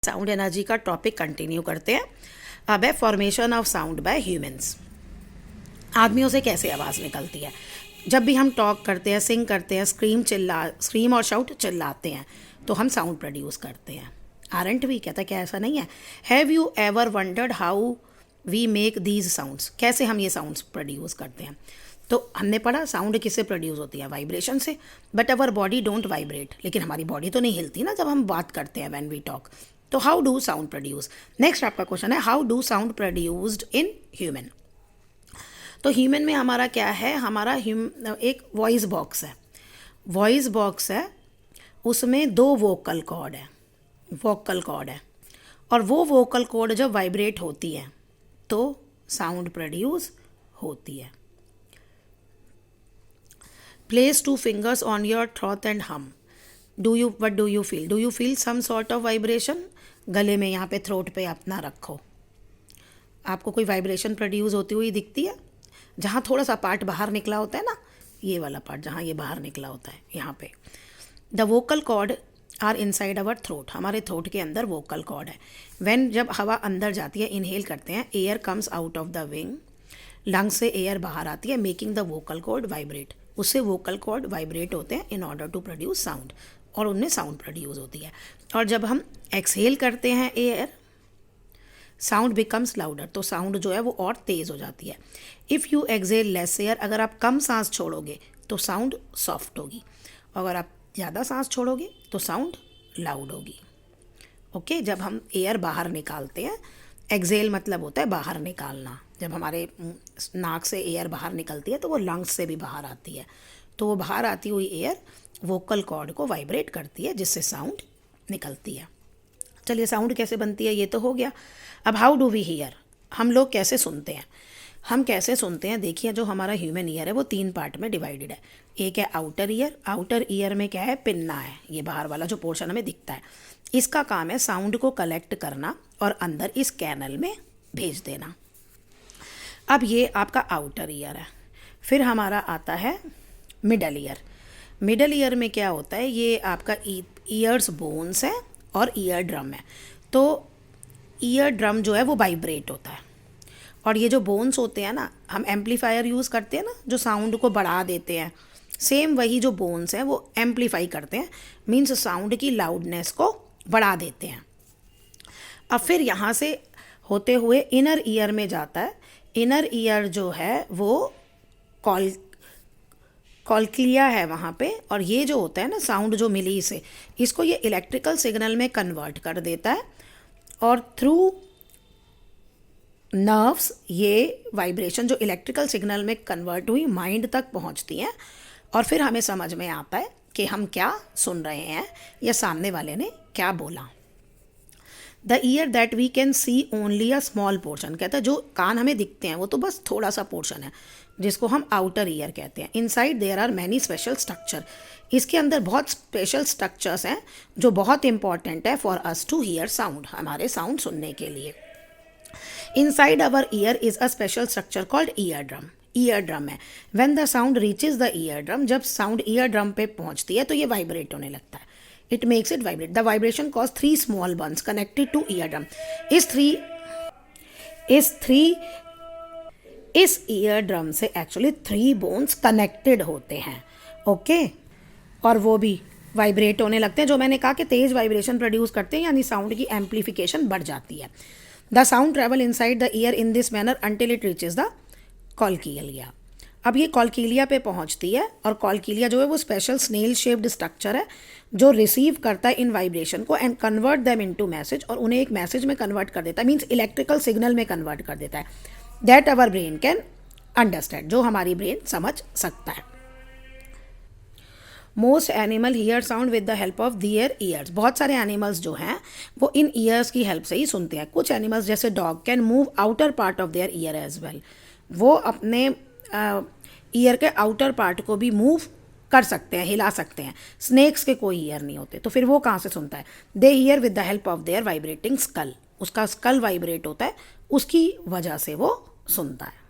Sound energy का topic continue करते हैं। अब है formation of sound bye humans. आदमियों से कैसे आवाज़ निकलती है। जब भी हम टॉक करते हैं, सिंग करते हैं, स्क्रीम और शाउट चिल्लाते हैं तो हम साउंड प्रोड्यूस करते हैं। आरंट भी कहता है क्या ऐसा नहीं है। Have you ever wondered how we make these sounds, कैसे हम ये साउंड्स प्रोड्यूस करते हैं। तो हमने पढ़ा साउंड किससे प्रोड्यूस होती है, वाइब्रेशन से। But our body don't vibrate, लेकिन हमारी बॉडी तो नहीं हिलती ना जब हम बात करते हैं, व्हेन वी टॉक। तो how do sound produce. Next आपका क्वेश्चन है how do sound produced in human. तो ह्यूमन में हमारा क्या है, हमारा एक वॉइस बॉक्स है। वॉइस बॉक्स है, उसमें 2 वोकल कॉर्ड है। और वो वोकल कॉर्ड जब वाइब्रेट होती है तो साउंड प्रोड्यूस होती है। Place 2 fingers on your throat and hum. What do you feel? Do you feel some sort of vibration? गले में यहाँ पे थ्रोट पे अपना रखो। आपको कोई वाइब्रेशन प्रोड्यूस होती हुई दिखती है। जहाँ थोड़ा सा पार्ट बाहर निकला होता है ना, ये वाला पार्ट जहाँ ये बाहर निकला होता है, यहाँ पे the vocal cord are inside our throat. हमारे थ्रोट के अंदर वोकल कॉर्ड है। व्हेन जब हवा अंदर जाती है, इनहेल करते हैं, air comes out of the wing, lung से एयर बाहर आती है, making the vocal cord vibrate. उससे वोकल कॉर्ड वाइब्रेट होते हैं in order to produce sound, और उनमें साउंड प्रोड्यूस होती है। और जब हम एक्सहेल करते हैं एयर, साउंड बिकम्स लाउडर, तो साउंड जो है वो और तेज़ हो जाती है। If you exhale less air, अगर आप कम सांस छोड़ोगे तो साउंड सॉफ्ट होगी, अगर आप ज़्यादा सांस छोड़ोगे तो साउंड लाउड होगी। ओके, जब हम एयर बाहर निकालते हैं, एक्सहेल मतलब होता है बाहर निकालना। जब हमारे नाक से एयर बाहर निकलती है तो वो लंग्स से भी बाहर आती है, तो वो बाहर आती हुई एयर वोकल कॉर्ड को वाइब्रेट करती है, जिससे साउंड निकलती है। चलिए, साउंड कैसे बनती है ये तो हो गया। अब हाउ डू वी हियर, हम लोग कैसे सुनते हैं। हम कैसे सुनते हैं, देखिए जो हमारा ह्यूमन ईयर है वो 3 पार्ट में डिवाइडेड है। एक है आउटर ईयर। आउटर ईयर में क्या है, पिन्ना है, ये बाहर वाला जो पोर्शन हमें दिखता है। इसका काम है साउंड को कलेक्ट करना और अंदर इस कैनल में भेज देना। अब ये आपका आउटर ईयर है। फिर हमारा आता है मिडल ईयर। मिडल ईयर में क्या होता है, ये आपका ईयर्स बोन्स है और ईयर ड्रम है। तो ईयर ड्रम जो है वो वाइब्रेट होता है, और ये जो बोन्स होते हैं ना, हम एम्पलीफायर यूज़ करते हैं ना जो साउंड को बढ़ा देते हैं, सेम वही जो बोन्स हैं वो एम्पलीफाई करते हैं, मीन्स साउंड की लाउडनेस को बढ़ा देते हैं। अब फिर यहाँ से होते हुए इनर ईयर में जाता है। इनर ईयर जो है वो कॉल्क्लिया है वहाँ पे, और ये जो होता है ना साउंड जो मिली से, इसको ये इलेक्ट्रिकल सिग्नल में कन्वर्ट कर देता है, और थ्रू नर्व्स ये वाइब्रेशन जो इलेक्ट्रिकल सिग्नल में कन्वर्ट हुई माइंड तक पहुँचती हैं, और फिर हमें समझ में आता है कि हम क्या सुन रहे हैं या सामने वाले ने क्या बोला। The ear that we can see only a small portion, कहता है जो कान हमें दिखते हैं वो तो बस थोड़ा सा पोर्शन है, जिसको हम आउटर ईयर कहते हैं। Inside there are many special structure, इसके अंदर बहुत स्पेशल स्ट्रक्चर्स हैं जो बहुत इंपॉर्टेंट है for us to hear sound, हमारे साउंड सुनने के लिए। Inside our ear is a special structure called eardrum. Eardrum है। When the sound reaches the eardrum, जब साउंड ईयर ड्रम पे पहुंचती है तो ये वाइब्रेट होने लगता है। It makes it vibrate. The vibration cause 3 small bones connected to eardrum. इस ईयर ड्रम से एक्चुअली 3 बोन्स कनेक्टेड होते हैं। ओके, और वो भी वाइब्रेट होने लगते हैं, जो मैंने कहा कि तेज वाइब्रेशन प्रोड्यूस करते हैं, यानी साउंड की एम्पलीफिकेशन बढ़ जाती है। The sound travel inside the ear in this manner until it reaches the cochlea. अब ये कॉल्किलिया पे पहुंचती है, और कॉल्किलिया जो है वो स्पेशल स्नेल शेप्ड स्ट्रक्चर है जो रिसीव करता है इन वाइब्रेशन को and convert them into message, और उन्हें एक मैसेज में कन्वर्ट कर देता है, मीन्स इलेक्ट्रिकल सिग्नल में कन्वर्ट कर देता है, that our brain can understand, जो हमारी ब्रेन समझ सकता है। Most animal hear sound with the help of their ears. बहुत सारे एनिमल्स जो हैं वो इन ईयर्स की हेल्प से ही सुनते हैं। कुछ एनिमल्स जैसे dog can move outer part of their ear as well, वो अपने ईयर के आउटर पार्ट को भी मूव कर सकते हैं, हिला सकते हैं। स्नेक्स के कोई ईयर नहीं होते, तो फिर वो कहाँ से सुनता है। They hear with the help of their vibrating skull, उसका स्कल वाइब्रेट होता है, उसकी वजह से वो सुनता है।